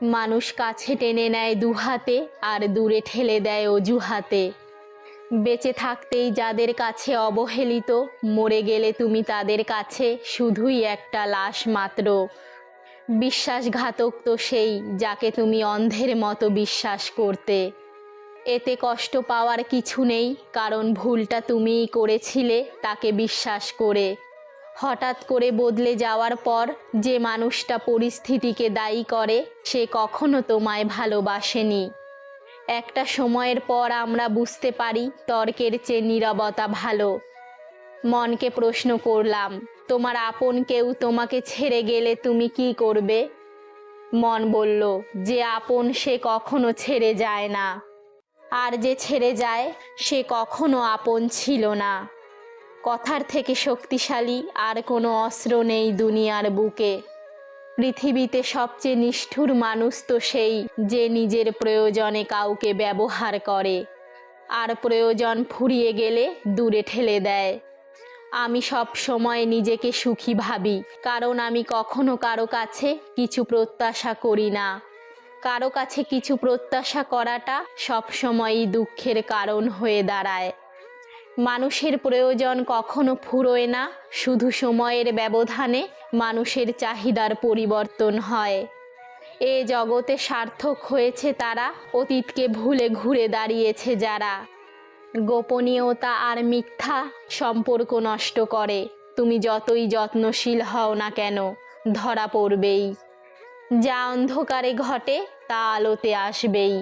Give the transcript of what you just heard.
মানুষ কাছে টেনে নেয় দুহাতে আর দূরে ঠেলে দেয় অজুহাতে। বেঁচে থাকতেই যাদের কাছে অবহেলিত, মরে গেলে তুমি তাদের কাছে শুধুই একটা লাশ মাত্র। বিশ্বাসঘাতক তো সেই যাকে তুমি অন্ধের মতো বিশ্বাস করতে। এতে কষ্ট পাওয়ার কিছু নেই, কারণ ভুলটা তুমিই করেছিলে তাকে বিশ্বাস করে। হঠাৎ করে বদলে যাওয়ার পর যে মানুষটা পরিস্থিতিকে দায়ী করে, সে কখনো তোমায় ভালোবাসেনি। একটা সময়ের পর আমরা বুঝতে পারি তর্কের চেয়ে নীরবতা ভালো। মনকে প্রশ্ন করলাম, তোমার আপন কেউ তোমাকে ছেড়ে গেলে তুমি কি করবে? মন বলল, যে আপন সে কখনো ছেড়ে যায় না, আর যে ছেড়ে যায় সে কখনো আপন ছিল না। কথার থেকে শক্তিশালী আর কোনো অস্ত্র নেই দুনিয়ার বুকে। পৃথিবীতে সবচেয়ে নিষ্ঠুর মানুষ তো সেই যে নিজের প্রয়োজনে কাউকে ব্যবহার করে আর প্রয়োজন ফুরিয়ে গেলে দূরে ঠেলে দেয়। আমি সব সময় নিজেকে সুখী ভাবি, কারণ আমি কখনো কারো কাছে কিছু প্রত্যাশা করি না। কারো কাছে কিছু প্রত্যাশা করাটা সবসময়ই দুঃখের কারণ হয়ে দাঁড়ায়। মানুষের প্রয়োজন কখনো ফুরোয় না, শুধু সময়ের ব্যবধানে মানুষের চাহিদার পরিবর্তন হয়। এ জগতে সার্থক হয়েছে তারা, অতীতকে ভুলে ঘুরে দাঁড়িয়েছে যারা। গোপনীয়তা আর মিথ্যা সম্পর্ক নষ্ট করে। তুমি যতই যত্নশীল হও না কেন, ধরা পড়বেই। যা অন্ধকারে ঘটে তা আলোতে আসবেই।